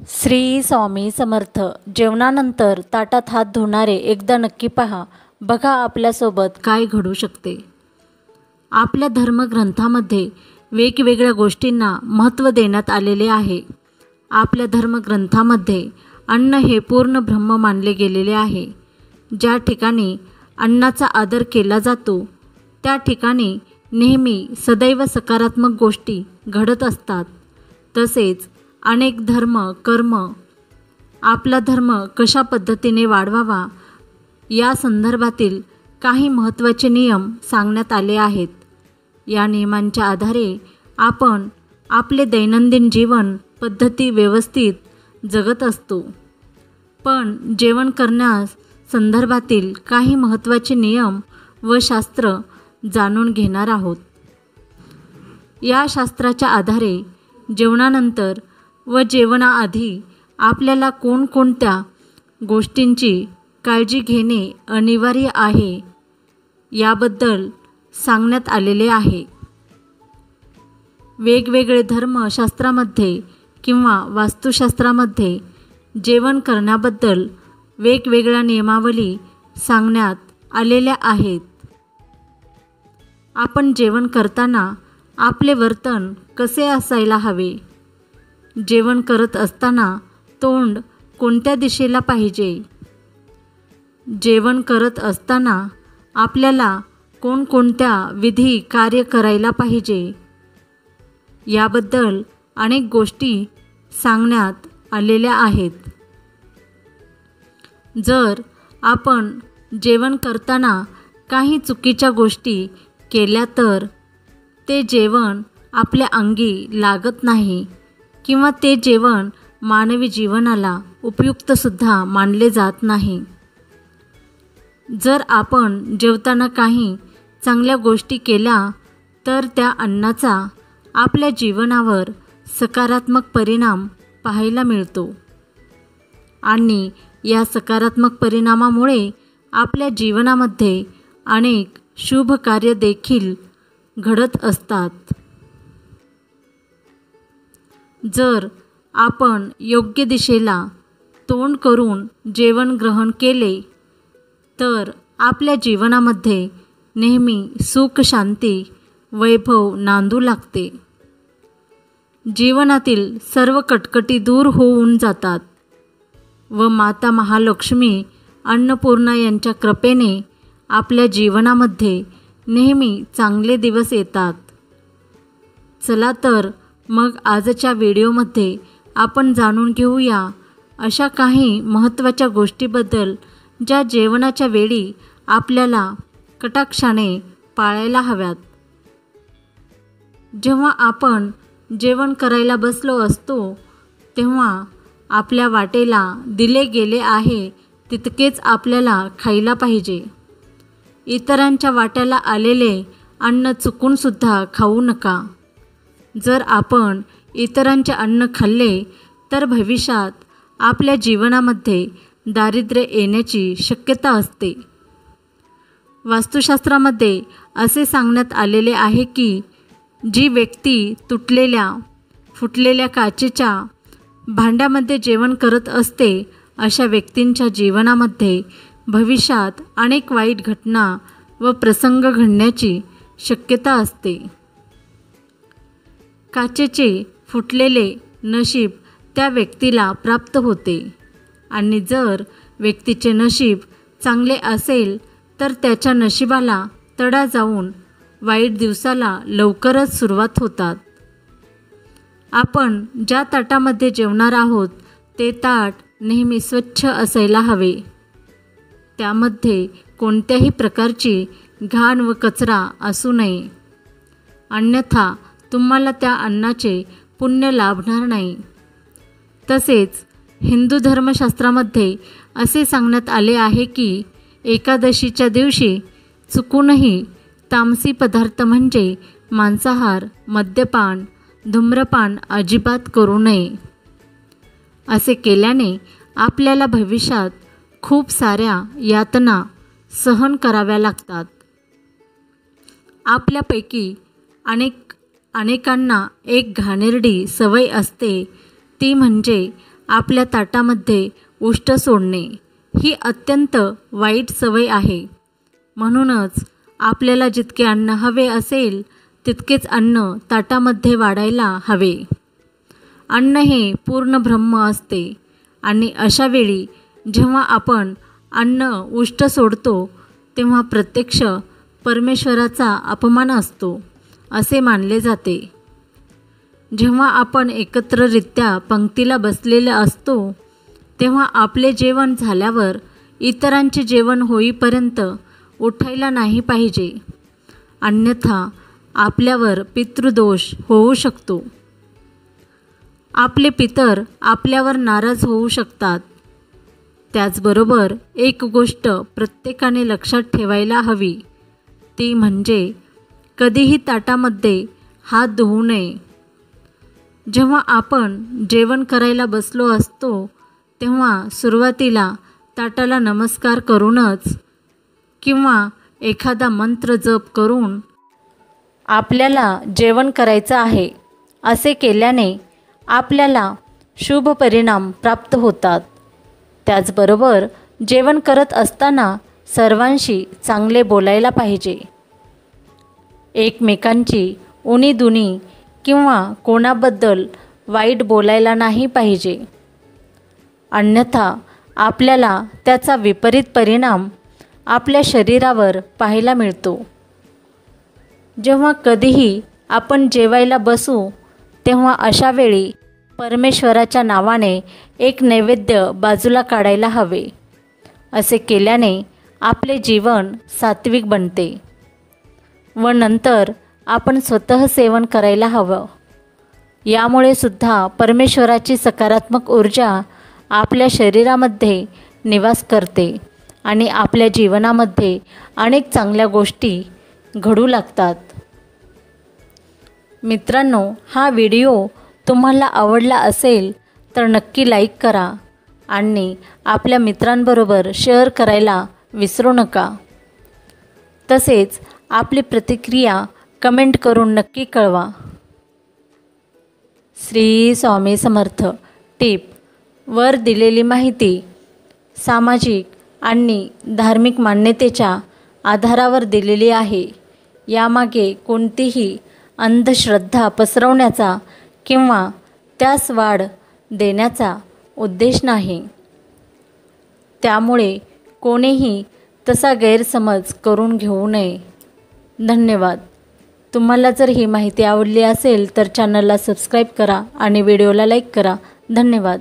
श्री स्वामी समर्थ. जेवणानंतर ताटात हात धुणारे एकदा नक्की पहा. बघा आपल्यासोबत काय घडू शकते. आपल्या धर्मग्रंथामध्ये वेगवेगळ्या गोष्टींना महत्त्व देण्यात आलेले आहे. आपल्या धर्मग्रंथामध्ये अन्न हे पूर्ण ब्रह्म मानले गेलेले आहे. ज्या ठिकाणी अन्नाचा आदर केला जातो त्या ठिकाणी नेहमी सदैव सकारात्मक गोष्टी घडत असतात. तसेच अनेक धर्म कर्म आपला धर्म कशा पद्धतीने वाढवावा या संदर्भातील काही महत्त्वाचे नियम सांगण्यात आले आहेत. या नियमांच्या आधारे आपण आपले दैनंदिन जीवन पद्धती व्यवस्थित जगत असतो. पण जेवण करण्यास संदर्भातील काही महत्त्वाचे नियम व शास्त्र जाणून घेणार आहोत. या शास्त्राच्या आधारे जेवणानंतर व जेवणाआधी आपल्याला कोणकोणत्या गोष्टींची काळजी घेणे अनिवार्य आहे याबद्दल सांगण्यात आलेले आहे. वेगवेगळे धर्मशास्त्रामध्ये किंवा वास्तुशास्त्रामध्ये जेवण करण्याबद्दल वेगवेगळ्या नियमावली सांगण्यात आलेल्या आहेत. आपण जेवण करताना आपले वर्तन कसे असायला हवे, जेवण करत असताना तोंड कोणत्या दिशेला पाहिजे, जेवण करत असताना आपल्याला कोणकोणत्या विधी कार्य करायला पाहिजे याबद्दल अनेक गोष्टी सांगण्यात आलेल्या आहेत. जर आपण जेवण करताना काही चुकीच्या गोष्टी केल्या तर ते जेवण आपल्या अंगी लागत नाही किंवा ते जेवण मानवी जीवनाला उपयुक्तसुद्धा मानले जात नाही. जर आपण जेवताना काही चांगल्या गोष्टी केल्या तर त्या अन्नाचा आपल्या जीवनावर सकारात्मक परिणाम पाहायला मिळतो आणि या सकारात्मक परिणामामुळे आपल्या जीवनामध्ये अनेक शुभ कार्य देखील घडत असतात. जर आपण योग्य दिशेला तोंड करून जेवण ग्रहण केले तर आपल्या जीवनामध्ये नेहमी सुख शांती वैभव नांदू लागते. जीवनातील सर्व कटकटी दूर होऊन जातात व माता महालक्ष्मी अन्नपूर्णा यांच्या कृपेने आपल्या जीवनामध्ये नेहमी चांगले दिवस येतात. चला तर मग आजच्या व्हिडिओमध्ये आपण जाणून घेऊया अशा काही महत्त्वाच्या गोष्टीबद्दल ज्या जेवणाच्या वेळी आपल्याला कटाक्षाने पाळायला हव्यात. जेव्हा आपण जेवण करायला बसलो असतो तेव्हा आपल्या वाटेला दिले गेले आहे तितकेच आपल्याला खायला पाहिजे. इतरांच्या वाट्याला आलेले अन्न चुकूनसुद्धा खाऊ नका. जर आपण इतरांचे अन्न खाल्ले तर भविष्यात आपल्या जीवनामध्ये दारिद्र्य येण्याची शक्यता असते. वास्तुशास्त्रामध्ये असे सांगण्यात आलेले आहे की जी व्यक्ती तुटलेल्या फुटलेल्या काचेच्या भांड्यामध्ये जेवण करत असते अशा व्यक्तींच्या जीवनामध्ये भविष्यात अनेक वाईट घटना व प्रसंग घडण्याची शक्यता असते. काचेचे फुटलेले नशीब त्या व्यक्तीला प्राप्त होते आणि जर व्यक्तीचे नशीब चांगले असेल तर त्याच्या नशिबाला तडा जाऊन वाईट दिवसाला लवकरच सुरुवात होतात. आपण ज्या ताटामध्ये जेवणार आहोत ते ताट नेहमी स्वच्छ असायला हवे. त्यामध्ये कोणत्याही प्रकारची घाण व कचरा असू नये, अन्यथा तुम्हाला त्या अन्नाचे पुण्य लाभणार नाही. तसेच हिंदू धर्मशास्त्रामध्ये असे सांगण्यात आले आहे की एकादशीच्या दिवशी चुकूनही तामसी पदार्थ म्हणजे मांसाहार मद्यपान धूम्रपान अजिबात करू नये. असे केल्याने आपल्याला भविष्यात खूप साऱ्या यातना सहन कराव्या लागतात. आपल्यापैकी अनेकांना एक घाणेरडी सवय असते ती म्हणजे आपल्या ताटामध्ये उष्ट सोडणे ही अत्यंत वाईट सवय आहे. म्हणूनच आपल्याला जितके अन्न हवे असेल तितकेच अन्न ताटामध्ये वाढायला हवे. अन्न हे पूर्ण ब्रह्म असते आणि अशा वेळी जेव्हा आपण अन्न उष्ट सोडतो तेव्हा प्रत्यक्ष परमेश्वराचा अपमान असतो असे मानले जाते. जेव्हा आपण एकत्ररित्या पंक्तीला बसलेले असतो तेव्हा आपले जेवण झाल्यावर इतरांचे जेवण होईपर्यंत उठायला नाही पाहिजे, अन्यथा आपल्यावर पितृदोष होऊ शकतो. आपले पितर आपल्यावर नाराज होऊ शकतात. त्याचबरोबर एक गोष्ट प्रत्येकाने लक्षात ठेवायला हवी, ती म्हणजे कधीही ताटामध्ये हात धुवू नये. जेव्हा आपण जेवण करायला बसलो असतो तेव्हा सुरुवातीला ताटाला नमस्कार करूनच किंवा एखादा मंत्र जप करून आपल्याला जेवण करायचं आहे असे केल्याने आपल्याला शुभ परिणाम प्राप्त होतात. त्याचबरोबर जेवण करत असताना सर्वांशी चांगले बोलायला पाहिजे. एकमेकांची उणीधुणी किंवा कोणाबद्दल वाईट बोलायला नाही पाहिजे, अन्यथा आपल्याला त्याचा विपरीत परिणाम आपल्या शरीरावर पाहायला मिळतो. जेव्हा कधीही आपण जेवायला बसू तेव्हा अशा वेळी परमेश्वराच्या नावाने एक नैवेद्य बाजूला काढायला हवे. असे केल्याने आपले जीवन सात्विक बनते व नंतर आपण स्वतः सेवन करायला हवं. यामुळे सुद्धा परमेश्वराची सकारात्मक ऊर्जा आपल्या शरीरामध्ये निवास करते आणि आपल्या जीवनामध्ये अनेक चांगल्या गोष्टी घडू लागतात. मित्रांनो, हा व्हिडिओ तुम्हाला आवडला असेल तर नक्की लाईक करा आणि आपल्या मित्रांबरोबर शेअर करायला विसरू नका. तसेच आपली प्रतिक्रिया कमेंट करून नक्की कळवा. श्री स्वामी समर्थ. टिप: वर दिलेली माहिती सामाजिक आणि धार्मिक मान्यतेच्या आधारावर दिलेली आहे. यामागे कोणतीही अंधश्रद्धा पसरवण्याचा किंवा त्यास वाढ देण्याचा उद्देश नाही. त्यामुळे कोणीही तसा गैरसमज करून घेऊ नये. धन्यवाद. तुम्हाला जर ही माहिती आवडली असेल तर चॅनलला सबस्क्राईब करा आणि व्हिडिओला लाईक करा. धन्यवाद.